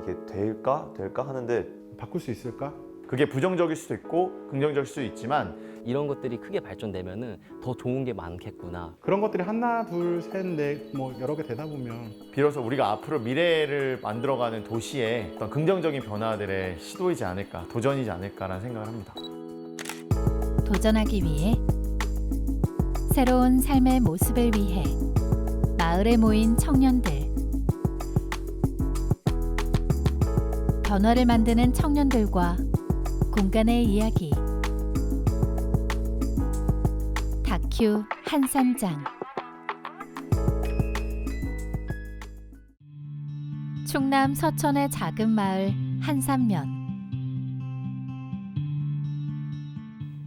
이게 될까 하는데 바꿀 수 있을까? 그게 부정적일 수도 있고 긍정적일 수도 있지만 이런 것들이 크게 발전되면은 더 좋은 게 많겠구나. 그런 것들이 하나, 둘, 셋, 넷 뭐 여러 개 되다 보면 비로소 우리가 앞으로 미래를 만들어가는 도시의 어떤 긍정적인 변화들의 시도이지 않을까, 도전이지 않을까라는 생각을 합니다. 도전하기 위해 새로운 삶의 모습을 위해 마을에 모인 청년들, 변화를 만드는 청년들과 공간의 이야기. 다큐 한산장. 충남 서천의 작은 마을 한산면.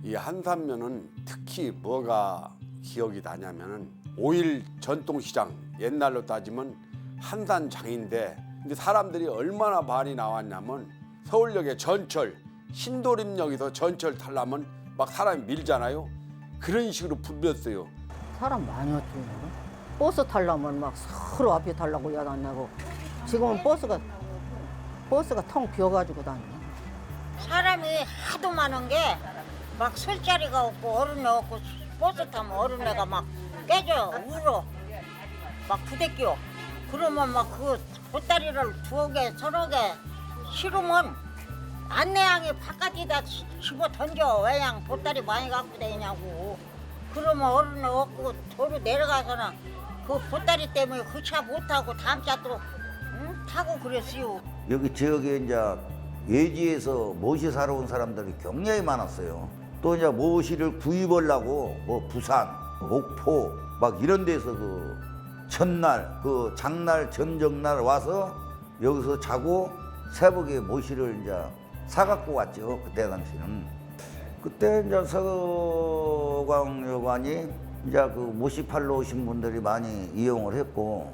이 한산면은 특히 뭐가 기억이 나냐면은 5일 전통시장, 옛날로 따지면 한산장인데, 근데 사람들이 얼마나 많이 나왔냐면 서울역에 전철, 신도림역에서 전철 타려면 막 사람이 밀잖아요. 그런 식으로 불렸어요. 사람 많이 왔지. 버스 타려면 막 서로 앞에 타려고 야단 안 나고, 지금은 버스가 텅 비어가지고 다녀. 사람이 하도 많은 게 막 설 자리가 없고 어른이 없고, 버스 타면 어른애가 막 깨져 울어 막 부대껴. 그러면 막 그 보따리를 두어 개 서너 개 실으면 안내양이 바깥에다 집어 던져. 왜양 보따리 많이 갖고 다니냐고. 그러면 어른애 없고 도로 내려가서는 그 보따리 때문에 그 차 못 타고 다음 차 또 타고 그랬어요. 여기 지역에 이제 외지에서 모시 사러 온 사람들이 굉장히 많았어요. 또 이제 모시를 구입하려고 뭐 부산, 목포 막 이런 데서 그 첫날, 그 장날, 전정날 와서 여기서 자고 새벽에 모시를 이제 사갖고 왔죠. 그때 당시는. 그때 이제 서광 여관이 이제 그 모시 팔러 오신 분들이 많이 이용을 했고.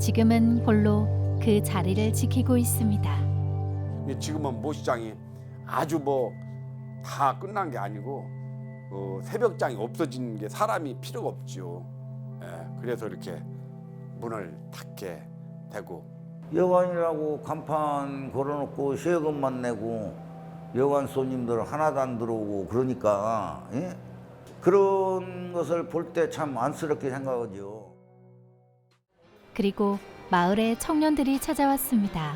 지금은 홀로 그 자리를 지키고 있습니다. 지금은 모시장이 아주 뭐 다 끝난 게 아니고 새벽장이 없어진 게 사람이 필요가 없죠. 그래서 이렇게 문을 닫게 되고. 여관이라고 간판 걸어놓고 세금만 내고 여관 손님들 하나도 안 들어오고 그러니까 그런 것을 볼 때 참 안쓰럽게 생각하죠. 그리고 마을에 청년들이 찾아왔습니다.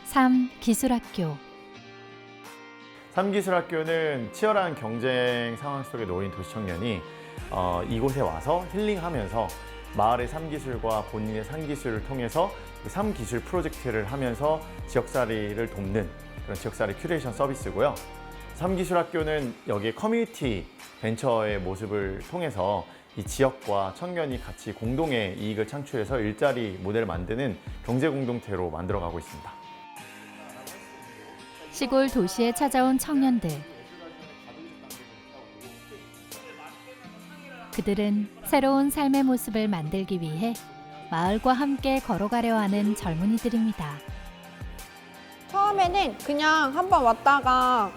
삼기술학교. 삼기술학교는 치열한 경쟁 상황 속에 놓인 도시 청년이 이곳에 와서 힐링하면서 마을의 삼기술과 본인의 상기술을 통해서 그 삼기술 프로젝트를 하면서 지역살이를 돕는 그런 지역살이 큐레이션 서비스고요. 삼기술학교는 여기에 커뮤니티 벤처의 모습을 통해서 이 지역과 청년이 같이 공동의 이익을 창출해서 일자리 모델을 만드는 경제 공동체로 만들어가고 있습니다. 시골 도시에 찾아온 청년들. 그들은 새로운 삶의 모습을 만들기 위해 마을과 함께 걸어가려 하는 젊은이들입니다. 처음에는 그냥 한번 왔다가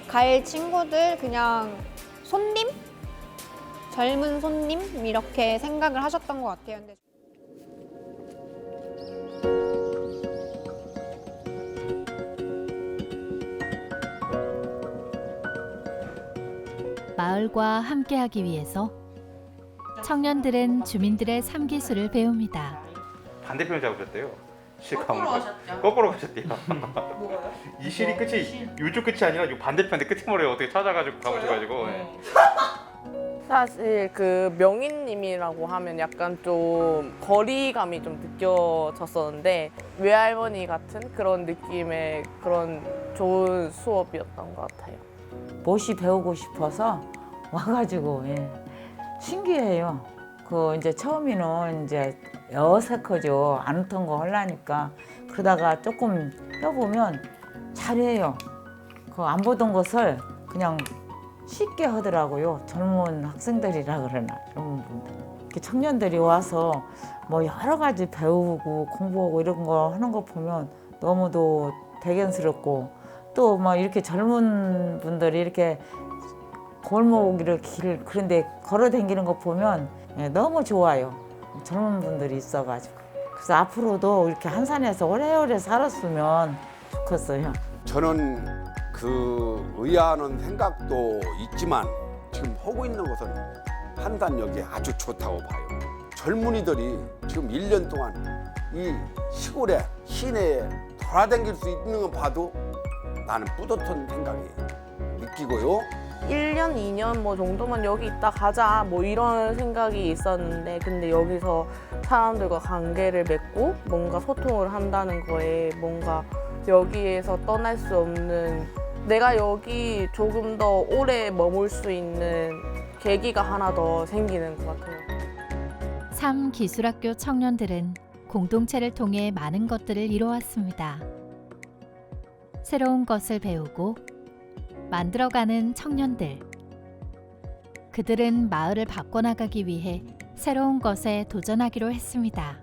갈 친구들, 그냥 손님? 젊은 손님? 이렇게 생각을 하셨던 것 같아요. 근데 마을과 함께하기 위해서 청년들은 주민들의 삼기술을 배웁니다. 반대편을 잡으셨대요. 거꾸로 가셨죠? 거꾸로 가셨대요. 뭐가요? 이 실이 끝이 이쪽 끝이 아니라 이 반대편에 끝머리를 어떻게 찾아가지고 가보셔가지고. 사실 그 명인님이라고 하면 약간 좀 거리감이 좀 느껴졌었는데 외할머니 같은 그런 느낌의 그런 좋은 수업이었던 것 같아요. 못이 배우고 싶어서 와가지고 신기해요. 그 이제 처음에는 이제 어색하죠. 안 했던 거 하려니까 그러다가 조금 해보면 잘해요. 그 안 보던 것을 그냥 쉽게 하더라고요. 젊은 학생들이라 그러나 젊은 분들. 이렇게 청년들이 와서 뭐 여러 가지 배우고 공부하고 이런 거 하는 거 보면 너무도 대견스럽고 또 뭐 이렇게 젊은 분들이 이렇게 골목 이렇게 길 그런데 걸어 다니는 거 보면 너무 좋아요. 젊은 분들이 있어가지고 그래서 앞으로도 이렇게 한산에서 오래오래 살았으면 좋겠어요. 저는 그 의아하는 생각도 있지만 지금 하고 있는 것은 한산역이 아주 좋다고 봐요. 젊은이들이 지금 1년 동안 이 시골에 시내에 돌아다닐 수 있는 거 봐도 나는 뿌듯한 생각이 느끼고요. 1년, 2년 뭐 정도만 여기 있다 가자 뭐 이런 생각이 있었는데 근데 여기서 사람들과 관계를 맺고 뭔가 소통을 한다는 거에 뭔가 여기에서 떠날 수 없는 내가 여기 조금 더 오래 머물 수 있는 계기가 하나 더 생기는 것 같아요. 삼기술학교 청년들은 공동체를 통해 많은 것들을 이뤄왔습니다. 새로운 것을 배우고 만들어가는 청년들. 그들은 마을을 바꿔나가기 위해 새로운 것에 도전하기로 했습니다.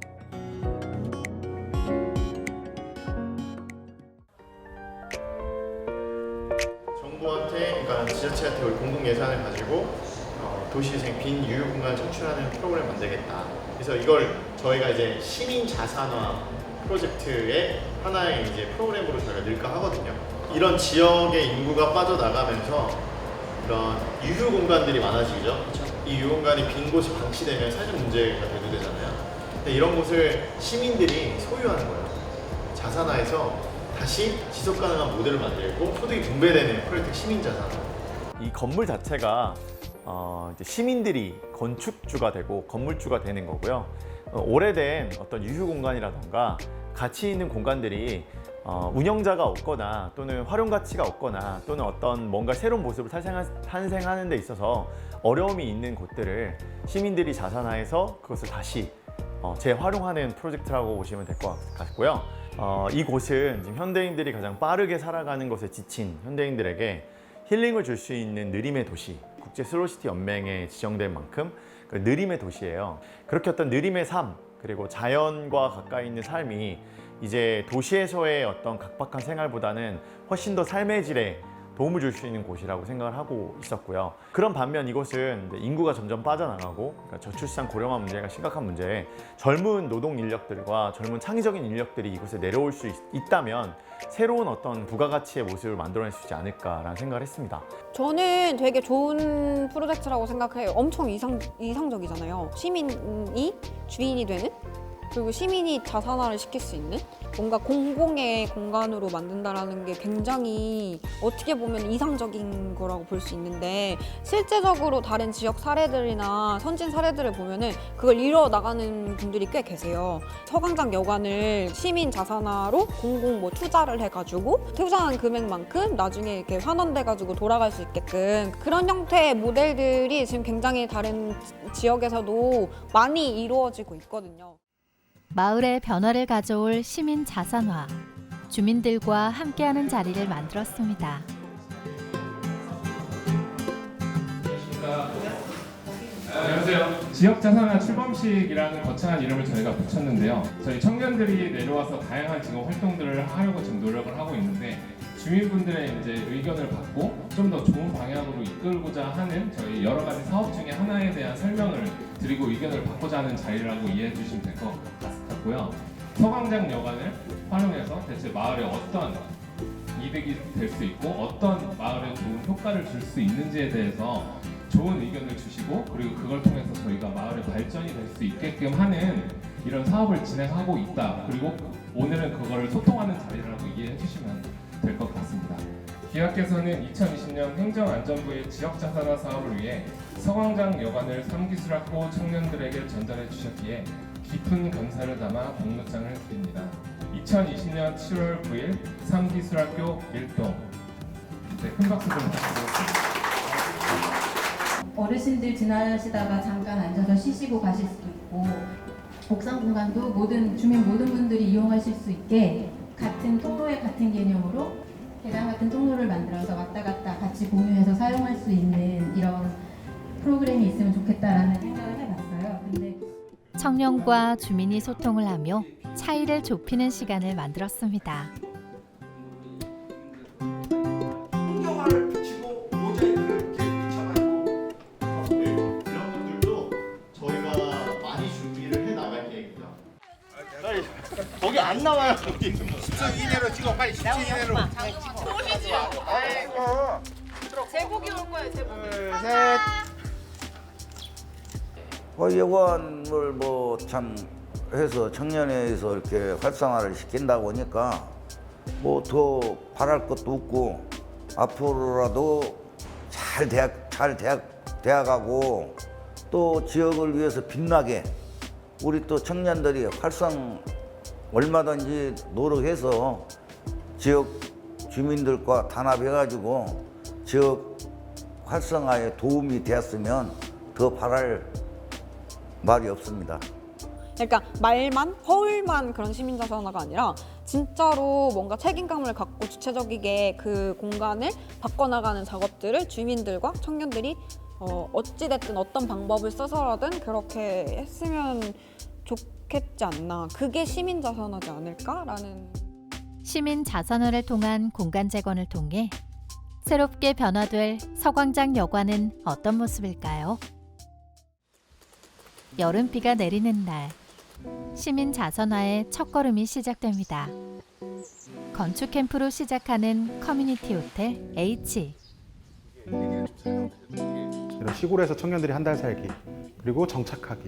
정부한테, 그러니까 지자체한테 우리 공공 예산을 가지고 도시재생 빈 유휴 공간을 창출하는 프로그램을 만들겠다. 그래서 이걸 저희가 이제 시민 자산화 프로젝트의 하나의 이제 프로그램으로 저희가 넣을까 하거든요. 이런 지역의 인구가 빠져나가면서 이런 유휴 공간들이 많아지죠. 이 유휴 공간이 빈 곳이 방치되면 사회적 문제가 대두되잖아요. 근데 이런 곳을 시민들이 소유하는 거예요. 자산화해서 다시 지속 가능한 모델을 만들고 소득이 분배되는 프로젝트 시민 자산화. 이 건물 자체가 이제 시민들이 건축주가 되고 건물주가 되는 거고요. 오래된 어떤 유휴 공간이라던가 가치 있는 공간들이 운영자가 없거나 또는 활용 가치가 없거나 또는 어떤 뭔가 새로운 모습을 탄생하는 데 있어서 어려움이 있는 곳들을 시민들이 자산화해서 그것을 다시 재활용하는 프로젝트라고 보시면 될 것 같고요. 이곳은 지금 현대인들이 가장 빠르게 살아가는 것에 지친 현대인들에게 힐링을 줄 수 있는 느림의 도시, 국제 슬로시티 연맹에 지정된 만큼 그 느림의 도시예요. 그렇게 어떤 느림의 삶, 그리고 자연과 가까이 있는 삶이 이제 도시에서의 어떤 각박한 생활보다는 훨씬 더 삶의 질에 도움을 줄 수 있는 곳이라고 생각을 하고 있었고요. 그런 반면 이곳은 인구가 점점 빠져나가고 그러니까 저출산 고령화 문제가 심각한 문제에 젊은 노동 인력들과 젊은 창의적인 인력들이 이곳에 내려올 수 있다면 새로운 어떤 부가가치의 모습을 만들어낼 수 있지 않을까라는 생각을 했습니다. 저는 되게 좋은 프로젝트라고 생각해요. 엄청 이상적이잖아요. 시민이 주인이 되는? 그리고 시민이 자산화를 시킬 수 있는 뭔가 공공의 공간으로 만든다라는 게 굉장히 어떻게 보면 이상적인 거라고 볼 수 있는데 실제적으로 다른 지역 사례들이나 선진 사례들을 보면은 그걸 이뤄 나가는 분들이 꽤 계세요. 서광장 여관을 시민 자산화로 공공 뭐 투자를 해가지고 투자한 금액만큼 나중에 이렇게 환원돼가지고 돌아갈 수 있게끔 그런 형태의 모델들이 지금 굉장히 다른 지역에서도 많이 이루어지고 있거든요. 마을의 변화를 가져올 시민 자산화, 주민들과 함께하는 자리를 만들었습니다. 안녕하세요. 지역자산화 출범식이라는 거창한 이름을 저희가 붙였는데요. 저희 청년들이 내려와서 다양한 지금 활동들을 하려고 지금 노력을 하고 있는데 주민분들의 이제 의견을 받고 좀 더 좋은 방향으로 이끌고자 하는 저희 여러 가지 사업 중에 하나에 대한 설명을 드리고 의견을 받고자 하는 자리라고 이해해 주시면 될 것 같고요. 서광장 여관을 활용해서 대체 마을에 어떤 이득이 될 수 있고 어떤 마을에 좋은 효과를 줄 수 있는지에 대해서 좋은 의견을 주시고 그리고 그걸 통해서 저희가 마을의 발전이 될 수 있게끔 하는 이런 사업을 진행하고 있다. 그리고 오늘은 그거를 소통하는 자리라고 이해해 주시면 될 것 같습니다. 기업께서는 2020년 행정안전부의 지역자산화 사업을 위해 서광장 여관을 삼기술학교 청년들에게 전달해 주셨기에 깊은 감사를 담아 공로장을 드립니다. 2020년 7월 9일 삼기술학교 1동. 네, 큰 박수 좀 부탁드리겠습니다. 어르신들 지나시다가 잠깐 앉아서 쉬시고 가실 수도 있고 옥상 공간도 주민 모든 분들이 이용하실 수 있게 같은 통로의 같은 개념으로 계단 같은 통로를 만들어서 왔다 갔다 같이 공유해서 사용할 수 있는 이런 프로그램이 있으면 좋겠다라는 생각을 해봤어요. 근데 청년과 주민이 소통을 하며 차이를 좁히는 시간을 만들었습니다. 풍경화를 붙이고 모자이크를 이렇게 붙여가지고 이런 분들도 저희가 많이 준비를 여기 안 나와요. 10초 이내로 찍어. 빨리 10초 이내로. 보시지. 아이고. 제복이 올 거예요. 제복이. 둘, 셋. 여관을 뭐 참 해서 청년회에서 이렇게 활성화를 시킨다고 하니까 뭐 더 바랄 것도 없고 앞으로라도 잘 되어가고 또 지역을 위해서 빛나게 우리 또 청년들이 얼마든지 노력해서 지역 주민들과 단합해가지고 지역 활성화에 도움이 되었으면 더 바랄 말이 없습니다. 그러니까 말만 허울만 그런 시민자산화가 아니라 진짜로 뭔가 책임감을 갖고 주체적이게 그 공간을 바꿔나가는 작업들을 주민들과 청년들이 어찌됐든 어떤 방법을 써서라든 그렇게 했으면 좋겠지 않나. 그게 시민자산화지 않을까라는. 시민자산화를 통한 공간 재건을 통해 새롭게 변화될 서광장 여관은 어떤 모습일까요? 여름비가 내리는 날, 시민자산화의 첫걸음이 시작됩니다. 건축 캠프로 시작하는 커뮤니티 호텔 H. 이런 시골에서 청년들이 한 달 살기, 그리고 정착하기.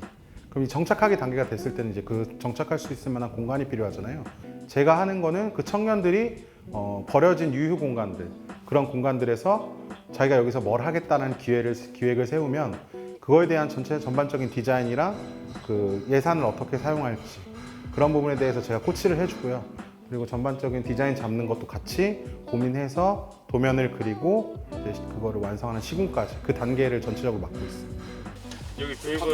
그럼 이 정착하기 단계가 됐을 때는 이제 그 정착할 수 있을 만한 공간이 필요하잖아요. 제가 하는 거는 그 청년들이 버려진 유휴 공간들, 그런 공간들에서 자기가 여기서 뭘 하겠다는 기획을 세우면 그거에 대한 전반적인 디자인이랑 그 예산을 어떻게 사용할지 그런 부분에 대해서 제가 코치를 해주고요. 그리고 전반적인 디자인 잡는 것도 같이 고민해서 도면을 그리고 이제 그거를 완성하는 시공까지 그 단계를 전체적으로 맡고 있어요. 여기 벨브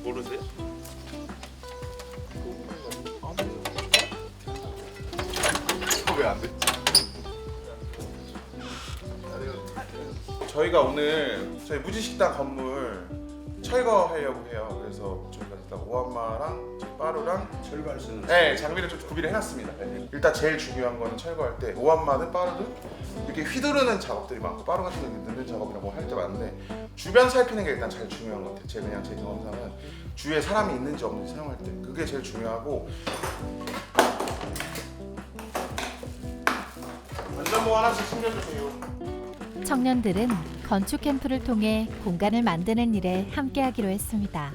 모르세요? 왜 안 됐지? 저희가 오늘 저희 무지식당 건물 철거하려고 해요. 그래서 저희가 일단 오한마랑 빠루랑 철거할 수 있는 장비를 좀 구비를 해놨습니다. 일단 제일 중요한 거는 철거할 때 오한마든 빠루든 이렇게 휘두르는 작업들이 많고 빠루 같은 경우는 넣는 작업이라고 할 때 많은데 주변 살피는 게 일단 제일 중요한 것 같아요. 제 경험상은 주위에 사람이 있는지 없는지 사용할 때 그게 제일 중요하고 안전모 하나씩 챙겨주세요. 청년들은 건축 캠프를 통해 공간을 만드는 일에 함께하기로 했습니다.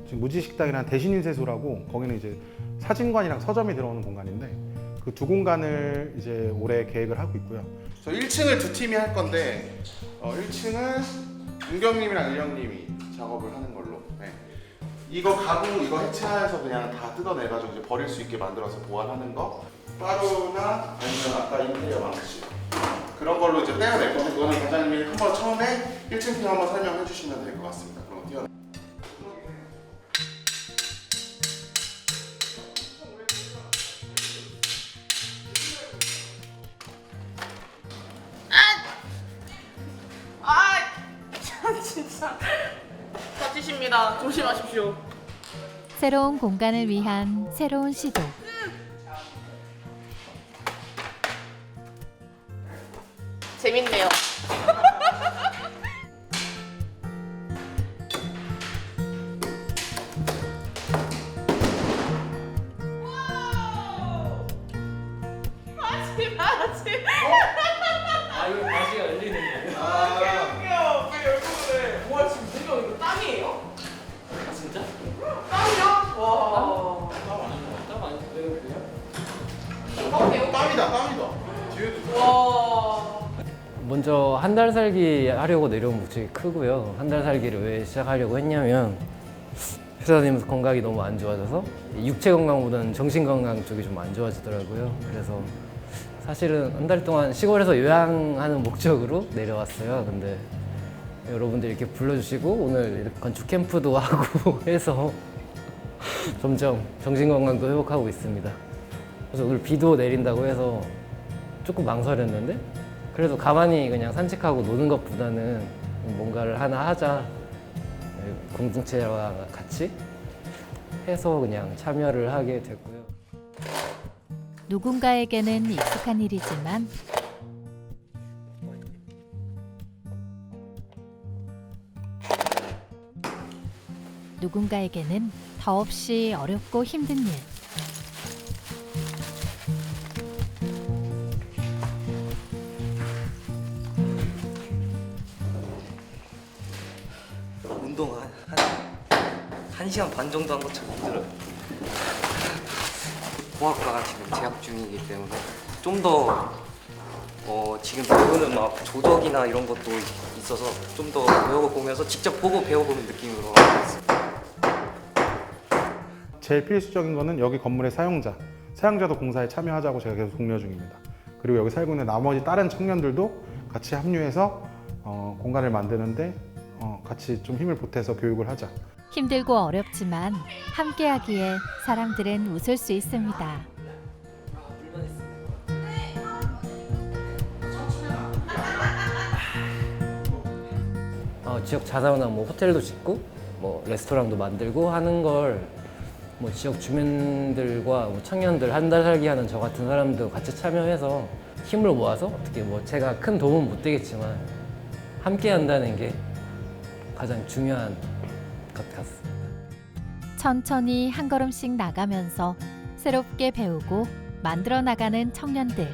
지금 무지식당이랑 대신인쇄소라고 거기는 이제 사진관이랑 서점이 들어오는 공간인데 그 두 공간을 이제 올해 계획을 하고 있고요. 저 1층을 두 팀이 할 건데 1층은 윤경님이랑 일영님이 작업을 하는 걸로. 이거 가구 이거 해체해서 그냥 다 뜯어내가지고 이제 버릴 수 있게 만들어서 보관하는 거. 빠루나 아니면 아까 인테리어 망치 그런 걸로 이제 떼어낼 건데 그거는 과장님이 한번 처음에 1층 팀 한번 설명해 주시면 될 것 같습니다. 그럼 띄워. 진짜 다치십니다. 조심하십시오. 새로운 공간을 위한 새로운 시도. 재밌네요. 맞지. 이거 다시 열리는 거예요? 개웃겨. 왜 열고 그래? 와 지금 분명 이거 땀이에요? 진짜? 땀이야? 와. 땀 아닌데요? 땀이다. 뒤에도. 와. 먼저 한 달 살기 하려고 내려온 목적이 크고요. 한 달 살기를 왜 시작하려고 했냐면 회사 다니면서 건강이 너무 안 좋아져서 육체 건강보다는 정신 건강 쪽이 좀 안 좋아지더라고요. 그래서 사실은 한 달 동안 시골에서 요양하는 목적으로 내려왔어요. 근데 여러분들 이렇게 불러주시고 오늘 이렇게 건축 캠프도 하고 해서 점점 정신 건강도 회복하고 있습니다. 그래서 오늘 비도 내린다고 해서 조금 망설였는데 그래도 가만히 그냥 산책하고 노는 것보다는 뭔가를 하나 하자, 공동체와 같이 해서 그냥 참여를 하게 됐고요. 누군가에게는 익숙한 일이지만 누군가에게는 더없이 어렵고 힘든 일. 운동 한 시간 반 정도 한 것처럼 힘들어요. 공학과가 지금 재학 중이기 때문에 좀 더 지금 배우는 막 조덕이나 이런 것도 있어서 좀 더 배워보면서 직접 보고 배워보는 느낌으로 하고 있어요. 제일 필수적인 거는 여기 건물의 사용자도 공사에 참여하자고 제가 계속 독려 중입니다. 그리고 여기 살고 있는 나머지 다른 청년들도 같이 합류해서 공간을 만드는데 같이 좀 힘을 보태서 교육을 하자. 힘들고 어렵지만 함께하기에 사람들은 웃을 수 있습니다. 지역 자사나 뭐 호텔도 짓고 뭐 레스토랑도 만들고 하는 걸 뭐 지역 주민들과 뭐 청년들 한 달 살기 하는 저 같은 사람도 같이 참여해서 힘을 모아서 어떻게 뭐 제가 큰 도움은 못 되겠지만 함께 한다는 게 가장 중요한 것 같습니다. 천천히 한 걸음씩 나가면서 새롭게 배우고 만들어 나가는 청년들.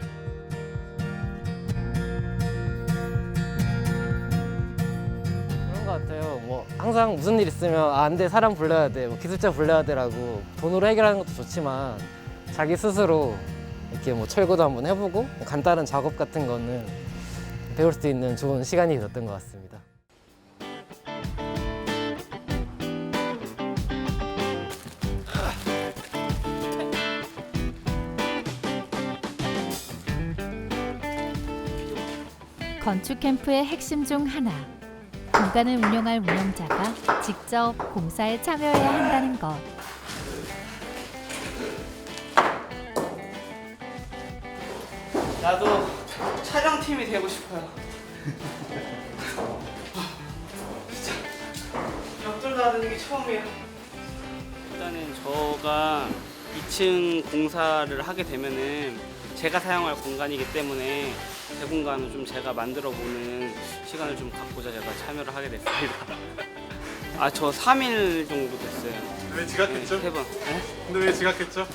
그런 것 같아요. 뭐 항상 무슨 일 있으면 안 돼, 사람 불러야 돼, 뭐 기술자 불러야 돼라고 돈으로 해결하는 것도 좋지만 자기 스스로 이렇게 뭐 철거도 한번 해보고 뭐 간단한 작업 같은 거는 배울 수 있는 좋은 시간이 됐던 것 같습니다. 건축 캠프의 핵심 중 하나. 공간을 운영할 운영자가 직접 공사에 참여해야 한다는 것. 나도 촬영팀이 되고 싶어요. 진짜 벽돌 다루는 게 처음이에요. 일단은 저가 2층 공사를 하게 되면은 제가 사용할 공간이기 때문에 제 공간을 좀 제가 만들어 보는 시간을 좀 갖고자 제가 참여를 하게 됐습니다. 저 3일 정도 됐어요. 왜 지각했죠? 네, 3번. 네? 근데 왜 지각했죠?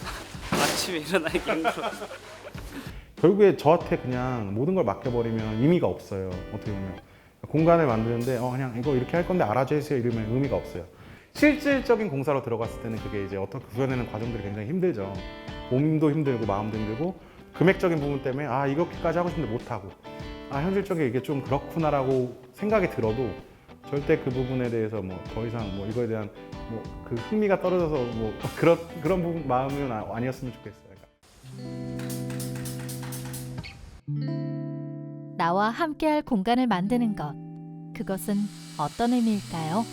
아침에 일어나기 힘들어. 결국에 저한테 그냥 모든 걸 맡겨버리면 의미가 없어요. 어떻게 보면 공간을 만드는데 그냥 이거 이렇게 할 건데 알아줘 주세요 이러면 의미가 없어요. 실질적인 공사로 들어갔을 때는 그게 이제 어떻게 구현하는 과정들이 굉장히 힘들죠. 몸도 힘들고 마음도 힘들고 금액적인 부분 때문에 이렇게까지 하고 싶은데 못하고 현실적으로 이게 좀 그렇구나라고 생각이 들어도 절대 그 부분에 대해서 뭐 더 이상 뭐 이거에 대한 뭐 그 흥미가 떨어져서 뭐 그런 부분 마음은 아니었으면 좋겠어요. 나와 함께할 공간을 만드는 것. 그것은 어떤 의미일까요?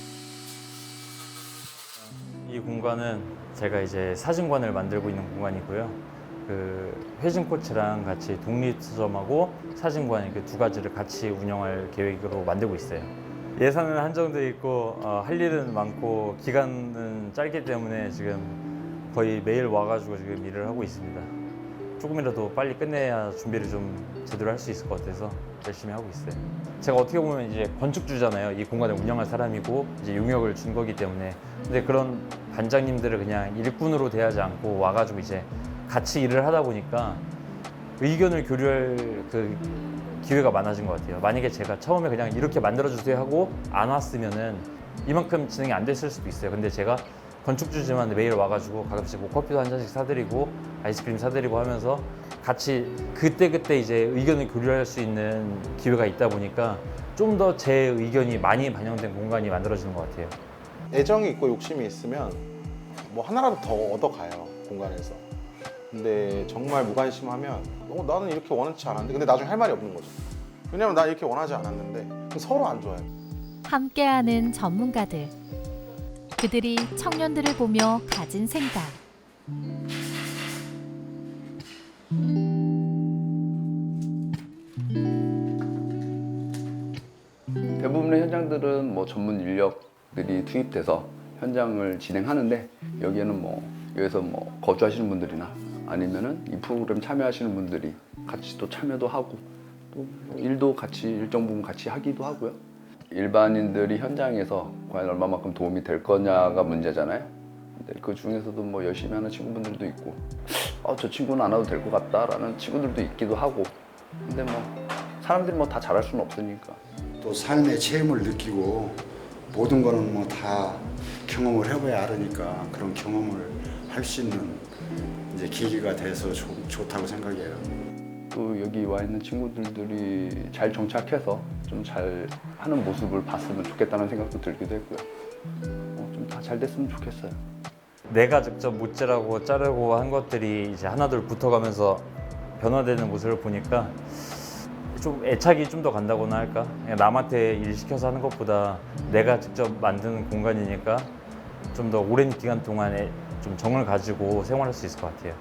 이 공간은 제가 이제 사진관을 만들고 있는 공간이고요. 그 회진 코치랑 같이 독립서점하고 사진관 이렇게 두 가지를 같이 운영할 계획으로 만들고 있어요. 예산은 한정돼 있고 할 일은 많고 기간은 짧기 때문에 지금 거의 매일 와가지고 지금 일을 하고 있습니다. 조금이라도 빨리 끝내야 준비를 좀 제대로 할 수 있을 것 같아서 열심히 하고 있어요. 제가 어떻게 보면 이제 건축주잖아요. 이 공간을 운영할 사람이고 이제 용역을 준 거기 때문에. 근데 그런 반장님들을 그냥 일꾼으로 대하지 않고 와가지고 이제 같이 일을 하다 보니까 의견을 교류할 그 기회가 많아진 것 같아요. 만약에 제가 처음에 그냥 이렇게 만들어주세요 하고 안 왔으면은 이만큼 진행이 안 됐을 수도 있어요. 근데 제가 건축주지만 매일 와가지고 가끔씩 뭐 커피도 한 잔씩 사드리고 아이스크림 사드리고 하면서 같이 그때그때 이제 의견을 교류할 수 있는 기회가 있다 보니까 좀 더 제 의견이 많이 반영된 공간이 만들어지는 것 같아요. 애정이 있고 욕심이 있으면 뭐 하나라도 더 얻어가요, 공간에서. 근데 정말 무관심하면 나는 이렇게 원하지 않았는데 근데 나중에 할 말이 없는 거죠. 왜냐면 나 이렇게 원하지 않았는데 서로 안 좋아요. 함께하는 전문가들. 그들이 청년들을 보며 가진 생각. 대부분의 현장들은 뭐 전문 인력들이 투입돼서 현장을 진행하는데 여기에는 여기서 거주하시는 분들이나 아니면은 이 프로그램 참여하시는 분들이 같이 또 참여도 하고 또 일도 같이 일정 부분 같이 하기도 하고요. 일반인들이 현장에서 과연 얼마만큼 도움이 될 거냐가 문제잖아요. 근데 그 중에서도 뭐 열심히 하는 친구분들도 있고 저 친구는 안 와도 될 것 같다라는 친구들도 있기도 하고 근데 뭐 사람들이 뭐 다 잘할 수는 없으니까 또 삶의 체험을 느끼고 모든 거는 뭐 다 경험을 해봐야 알으니까 그런 경험을 할 수 있는 이제 계기가 돼서 좋다고 생각해요. 또 여기 와 있는 친구들이 잘 정착해서 좀 잘 하는 모습을 봤으면 좋겠다는 생각도 들기도 했고요. 좀 다 잘 됐으면 좋겠어요. 내가 직접 못질하고 자르고 한 것들이 이제 하나둘 붙어가면서 변화되는 모습을 보니까 좀 애착이 좀 더 간다고나 할까? 그냥 남한테 일 시켜서 하는 것보다 내가 직접 만드는 공간이니까 좀 더 오랜 기간 동안에 좀 정을 가지고 생활할 수 있을 것 같아요.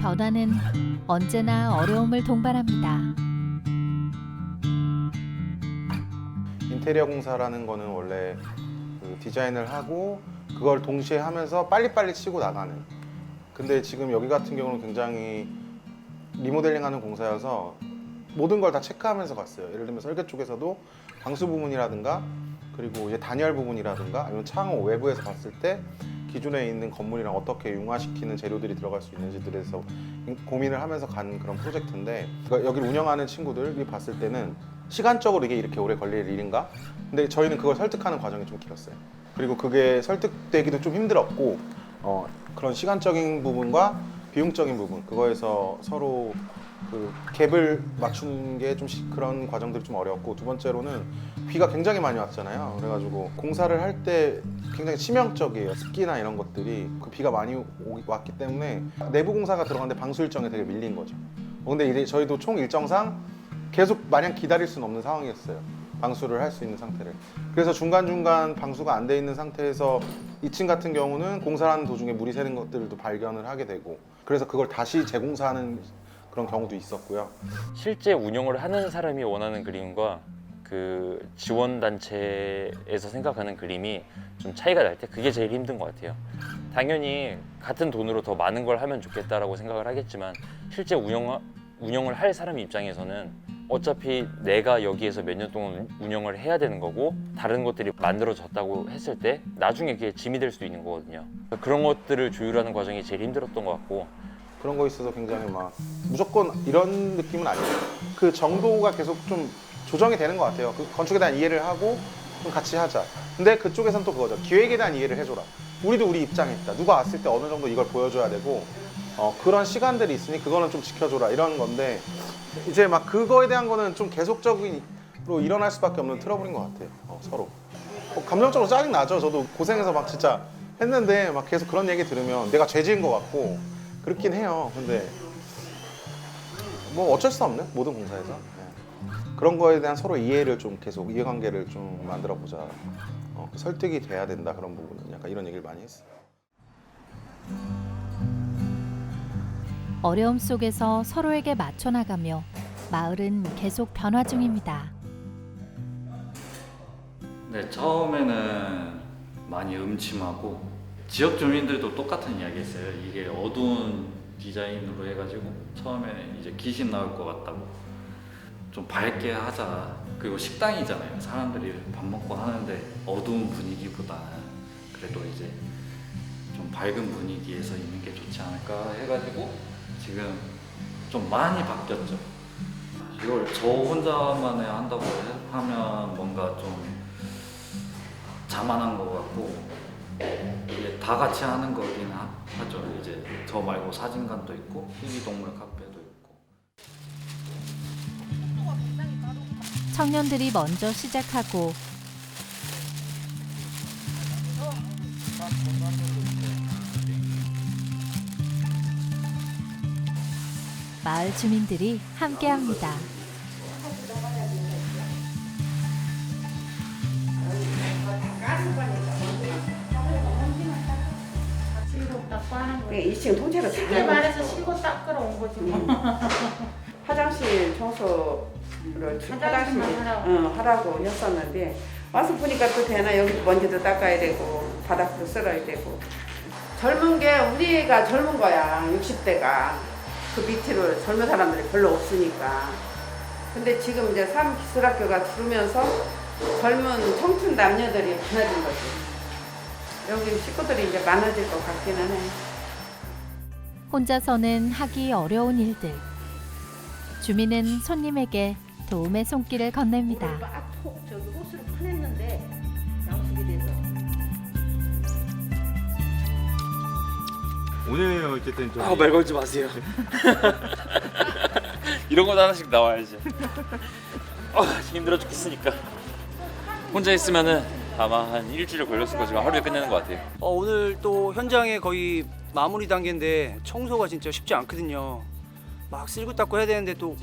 변화는 언제나 어려움을 동반합니다. 인테리어 공사라는 거는 원래 그 디자인을 하고 그걸 동시에 하면서 빨리빨리 치고 나가는. 근데 지금 여기 같은 경우는 굉장히 리모델링하는 공사여서 모든 걸 다 체크하면서 갔어요. 예를 들면 설계 쪽에서도 방수 부분이라든가 그리고 이제 단열 부분이라든가 아니면 창호 외부에서 봤을 때 기존에 있는 건물이랑 어떻게 융화시키는 재료들이 들어갈 수 있는지에 대해서 고민을 하면서 간 그런 프로젝트인데 그러니까 여기를 운영하는 친구들이 봤을 때는 시간적으로 이게 이렇게 오래 걸릴 일인가? 근데 저희는 그걸 설득하는 과정이 좀 길었어요. 그리고 그게 설득되기도 좀 힘들었고 그런 시간적인 부분과 비용적인 부분 그거에서 서로 그 갭을 맞추는 게 좀 그런 과정들이 좀 어려웠고 두 번째로는 비가 굉장히 많이 왔잖아요. 그래가지고 공사를 할 때 굉장히 치명적이에요. 습기나 이런 것들이 그 비가 많이 왔기 때문에 내부 공사가 들어갔는데 방수 일정에 되게 밀린 거죠. 근데 이제 저희도 총 일정상 계속 마냥 기다릴 수는 없는 상황이었어요. 방수를 할 수 있는 상태를. 그래서 중간중간 방수가 안 돼 있는 상태에서 2층 같은 경우는 공사하는 도중에 물이 새는 것들도 발견을 하게 되고 그래서 그걸 다시 재공사하는 그런 경우도 있었고요. 실제 운영을 하는 사람이 원하는 그림과 그 지원단체에서 생각하는 그림이 좀 차이가 날 때 그게 제일 힘든 것 같아요. 당연히 같은 돈으로 더 많은 걸 하면 좋겠다라고 생각을 하겠지만 실제 운영을 할 사람 입장에서는 어차피 내가 여기에서 몇 년 동안 운영을 해야 되는 거고 다른 것들이 만들어졌다고 했을 때 나중에 그게 짐이 될 수도 있는 거거든요. 그런 것들을 조율하는 과정이 제일 힘들었던 것 같고 그런 거 있어서 굉장히 막 무조건 이런 느낌은 아니에요. 그 정도가 계속 좀 조정이 되는 것 같아요. 그 건축에 대한 이해를 하고 좀 같이 하자. 근데 그쪽에선 또 그거죠. 기획에 대한 이해를 해줘라. 우리도 우리 입장에 있다. 누가 왔을 때 어느 정도 이걸 보여줘야 되고 그런 시간들이 있으니 그거는 좀 지켜줘라 이런 건데 이제 막 그거에 대한 거는 좀 계속적으로 일어날 수밖에 없는 트러블인 것 같아요. 서로 감정적으로 짜증 나죠. 저도 고생해서 막 진짜 했는데 막 계속 그런 얘기 들으면 내가 죄 지은 것 같고 그렇긴 해요. 근데 뭐 어쩔 수 없는 모든 공사에서 그런 거에 대한 서로 이해를 좀 계속 이해관계를 좀 만들어 보자. 설득이 돼야 된다 그런 부분은 약간 이런 얘기를 많이 했어요. 어려움 속에서 서로에게 맞춰 나가며 마을은 계속 변화 중입니다. 네, 처음에는 많이 음침하고 지역 주민들도 똑같은 이야기 했어요. 이게 어두운 디자인으로 해가지고 처음에는 이제 귀신 나올 것 같다고 좀 밝게 하자. 그리고 식당이잖아요. 사람들이 밥 먹고 하는데 어두운 분위기보다는 그래도 이제 좀 밝은 분위기에서 있는 게 좋지 않을까 해가지고 지금 좀 많이 바뀌었죠. 이걸 저 혼자만에 한다고 하면 뭔가 좀 자만한 것 같고 이게 다 같이 하는 거긴 하죠. 이제 저 말고 사진관도 있고 희귀동물 카페도 있고. 청년들이 먼저 시작하고 마을 주민들이 함께합니다. 네, 2층 통째로 쉽게 말해서 실고 닦으러 온 거지. 화장실 청소를 화장실 하라고 했었는데 와서 보니까 또 되나 여기 먼지도 닦아야 되고 바닥도 쓸어야 되고 젊은 게 우리가 젊은 거야 60대가 그 밑으로 젊은 사람들이 별로 없으니까 근데 지금 이제 삼기술학교가 들어오면서 젊은 청춘 남녀들이 많아진 거지. 여기 식구들이 이제 많아질 것 같기는 해. 혼자서는 하기 어려운 일들. 주민은 손님에게 도움의 손길을 건넵니다. 저기 호수를 파냈는데 양식이 돼서. 오늘 어쨌든 좀 말 걸지 마세요. 이런 거 하나씩 나와야지. 힘들어 죽겠으니까. 혼자 있으면은 아마 한 일주일 걸렸을 거지만 하루에 끝내는 것 같아요. 오늘 또 현장에 거의 마무리 단계인데 청소가 진짜 쉽지 않거든요. 막 쓸고 닦고 해야 되는데 또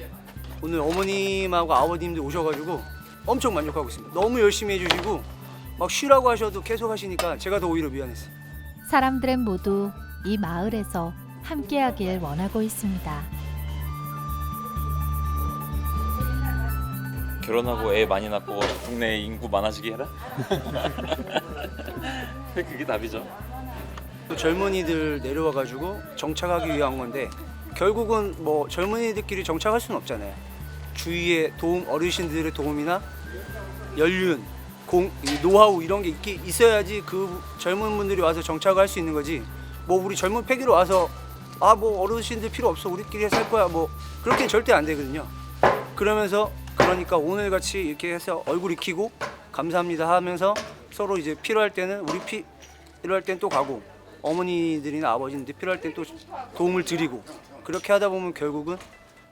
오늘 어머님하고 아버님들 오셔가지고 엄청 만족하고 있습니다. 너무 열심히 해주시고 막 쉬라고 하셔도 계속 하시니까 제가 더 오히려 미안했어요. 사람들은 모두 이 마을에서 함께하길 원하고 있습니다. 결혼하고 애 많이 낳고 동네에 인구 많아지게 해라. 그게 답이죠. 또 젊은이들 내려와가지고 정착하기 위한 건데 결국은 뭐 젊은이들끼리 정착할 수는 없잖아요. 주위에 도움, 어르신들의 도움이나 연륜, 이 노하우 이런 게 있어야지 그 젊은 분들이 와서 정착할 수 있는 거지. 뭐 우리 젊은 패기로 와서 뭐 어르신들 필요 없어 우리끼리 살 거야 뭐 그렇게 절대 안 되거든요. 그러니까 오늘 같이 이렇게 해서 얼굴 익히고 감사합니다 하면서 서로 이제 필요할 때는 필요할 땐 또 가고 어머니들이나 아버지들 필요할 땐 또 도움을 드리고 그렇게 하다 보면 결국은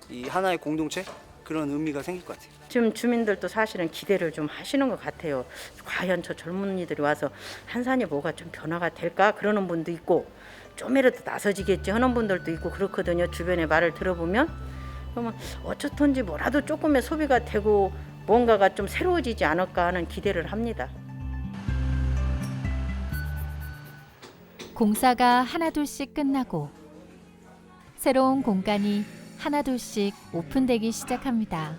이 하나의 공동체 그런 의미가 생길 것 같아요. 지금 주민들도 사실은 기대를 좀 하시는 것 같아요. 과연 저 젊은이들이 와서 한산이 뭐가 좀 변화가 될까 그러는 분도 있고 좀이라도 나서지겠지 하는 분들도 있고 그렇거든요. 주변의 말을 들어보면 그러면 어쨌든지 뭐라도 조금의 소비가 되고 뭔가가 좀 새로워지지 않을까 하는 기대를 합니다. 공사가 하나둘씩 끝나고 새로운 공간이 하나둘씩 오픈되기 시작합니다.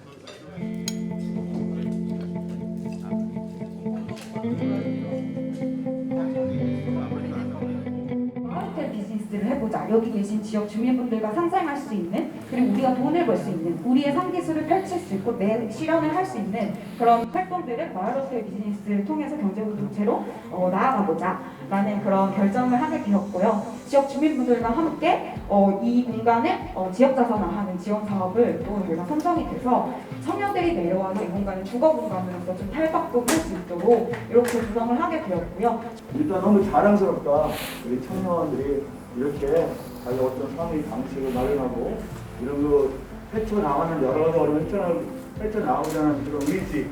호텔 비즈니스를 해보자. 여기 계신 지역 주민분들과 상생할 수 있는 그리고 우리가 돈을 벌 수 있는 우리의 상기술을 펼칠 수 있고 내 실현을 할 수 있는 그런 활동들을 마을 호텔 비즈니스를 통해서 경제 공동체로 나아가보자 라는 그런 결정을 하게 되었고요. 지역 주민분들과 함께 이 공간을 지역자산화하는 지원 사업을 또 저희가 선정이 돼서 청년들이 내려와서 이 공간을 주거 공간으로서 좀 탈바꿈 할 수 있도록 이렇게 구성을 하게 되었고요. 일단 너무 자랑스럽다. 우리 청년들이 이렇게 자기 어떤 상의 방식을 마련하고 이런 거 헤쳐나가는 여러 가지 어려운 헤쳐나가고자 하는 그런 의지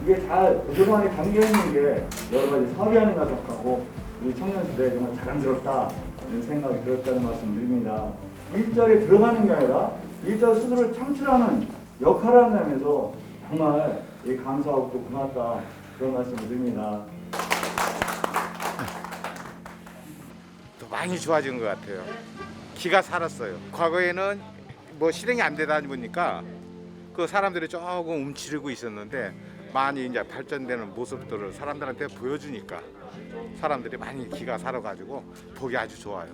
이게 잘 그동안에 담겨있는 게 여러 가지 사업이 아닌가 생각하고 우리 청년들에 정말 자랑스럽다 이런 생각이 들었다는 말씀 드립니다. 일자리에 들어가는 게 아니라 일자리 스스로를 창출하는 역할을 한다면서 정말 감사하고 또 고맙다 그런 말씀을 드립니다. 더 많이 좋아진 것 같아요. 기가 살았어요. 과거에는 뭐 실행이 안 되다 보니까 그 사람들이 조금 움츠리고 있었는데 많이 이제 발전되는 모습들을 사람들한테 보여주니까 사람들이 많이 기가 살아가지고 보기 아주 좋아요.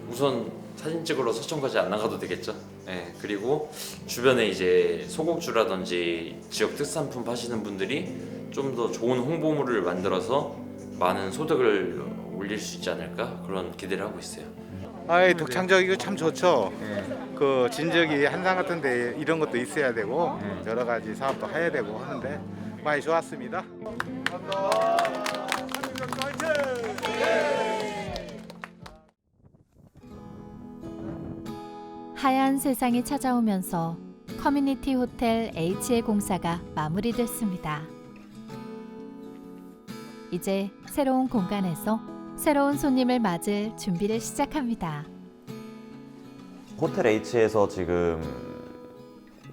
우선 사진 찍으러 서천까지 안 나가도 되겠죠. 네, 그리고 주변에 이제 소곡주라든지 지역 특산품 파시는 분들이 좀 더 좋은 홍보물을 만들어서 많은 소득을 올릴 수 있지 않을까 그런 기대를 하고 있어요. 독창적이고 참 좋죠. 그 진적이 한산 같은데 이런 것도 있어야 되고 여러 가지 사업도 해야 되고 하는데 많이 좋았습니다. 하얀 세상이 찾아오면서 커뮤니티 호텔 H의 공사가 마무리됐습니다. 이제 새로운 공간에서 새로운 손님을 맞을 준비를 시작합니다. 호텔 H에서 지금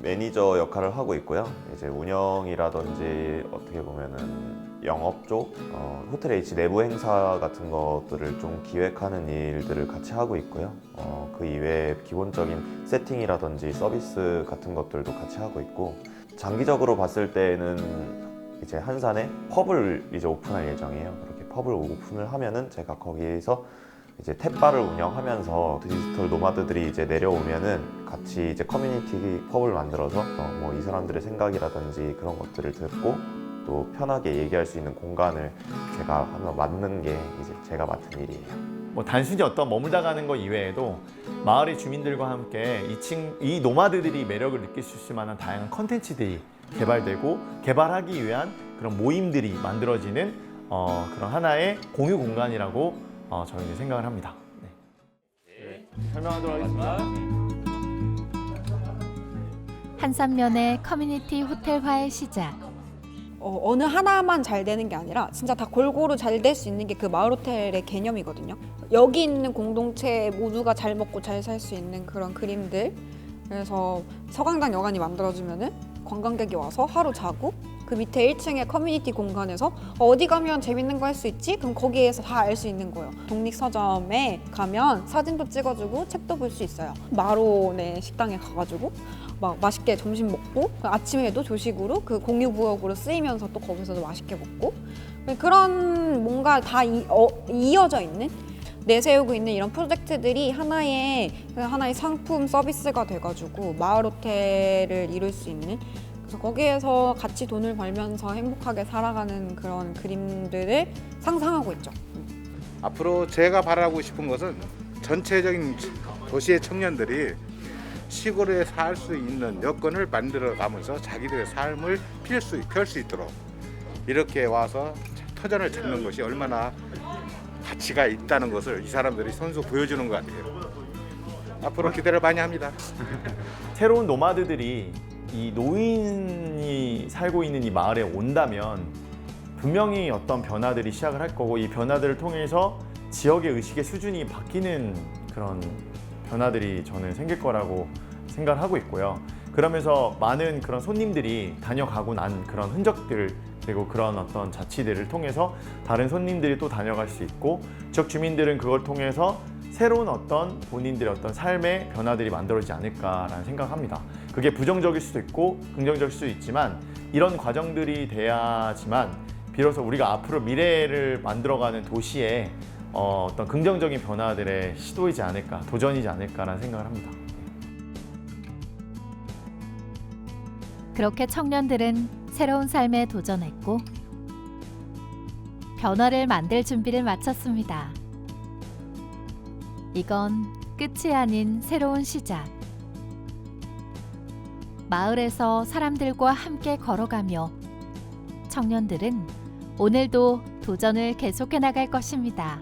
매니저 역할을 하고 있고요. 이제 운영이라든지 어떻게 보면은 영업 쪽, 호텔 H 내부 행사 같은 것들을 좀 기획하는 일들을 같이 하고 있고요. 그 이외에 기본적인 세팅이라든지 서비스 같은 것들도 같이 하고 있고, 장기적으로 봤을 때는 이제 한산에 펍을 이제 오픈할 예정이에요. 그렇게 펍을 오픈을 하면은 제가 거기에서 이제 탭바를 운영하면서 디지털 노마드들이 이제 내려오면은 같이 이제 커뮤니티 펍을 만들어서 뭐 이 사람들의 생각이라든지 그런 것들을 듣고 또 편하게 얘기할 수 있는 공간을 제가 한번 맡는 게 이제 제가 맡은 일이에요. 뭐 단순히 어떤 머물다 가는 것 이외에도 마을의 주민들과 함께 이 노마드들이 매력을 느낄 수 있을 만한 다양한 컨텐츠들이 개발되고 개발하기 위한 그런 모임들이 만들어지는 그런 하나의 공유 공간이라고 저희는 생각을 합니다. 네. 설명하도록 하겠습니다. 한산면의 커뮤니티 호텔화의 시작. 어느 하나만 잘 되는 게 아니라 진짜 다 골고루 잘 될 수 있는 게 그 마을 호텔의 개념이거든요. 여기 있는 공동체 모두가 잘 먹고 잘 살 수 있는 그런 그림들. 그래서 서강당 여관이 만들어지면은 관광객이 와서 하루 자고 그 밑에 1층의 커뮤니티 공간에서 어디 가면 재밌는 거 할 수 있지? 그럼 거기에서 다 알 수 있는 거예요. 독립서점에 가면 사진도 찍어주고 책도 볼 수 있어요. 마로네 식당에 가가지고 막 맛있게 점심 먹고 아침에도 조식으로 그 공유부엌으로 쓰이면서 또 거기서도 맛있게 먹고 그런 뭔가 다 이어져 있는 내세우고 있는 이런 프로젝트들이 하나의 상품 서비스가 돼가지고 마을 호텔을 이룰 수 있는 그래서 거기에서 같이 돈을 벌면서 행복하게 살아가는 그런 그림들을 상상하고 있죠. 앞으로 제가 바라고 싶은 것은 전체적인 도시의 청년들이 시골에 살 수 있는 여건을 만들어가면서 자기들의 삶을 펼 수 있도록 이렇게 와서 터전을 찾는 것이 얼마나 가치가 있다는 것을 이 사람들이 선수 보여주는 것 같아요. 앞으로 기대를 많이 합니다. 새로운 노마드들이 이 노인이 살고 있는 이 마을에 온다면 분명히 어떤 변화들이 시작을 할 거고 이 변화들을 통해서 지역의 의식의 수준이 바뀌는 그런 변화들이 저는 생길 거라고 생각을 하고 있고요. 그러면서 많은 그런 손님들이 다녀가고 난 그런 흔적들 그리고 그런 어떤 자취들을 통해서 다른 손님들이 또 다녀갈 수 있고 지역 주민들은 그걸 통해서 새로운 어떤 본인들의 어떤 삶의 변화들이 만들어지지 않을까라는 생각합니다. 그게 부정적일 수도 있고 긍정적일 수도 있지만 이런 과정들이 돼야지만 비로소 우리가 앞으로 미래를 만들어가는 도시에 어떤 긍정적인 변화들의 시도이지 않을까, 도전이지 않을까라는 생각을 합니다. 그렇게 청년들은 새로운 삶에 도전했고 변화를 만들 준비를 마쳤습니다. 이건 끝이 아닌 새로운 시작. 마을에서 사람들과 함께 걸어가며 청년들은 오늘도 도전을 계속해 나갈 것입니다.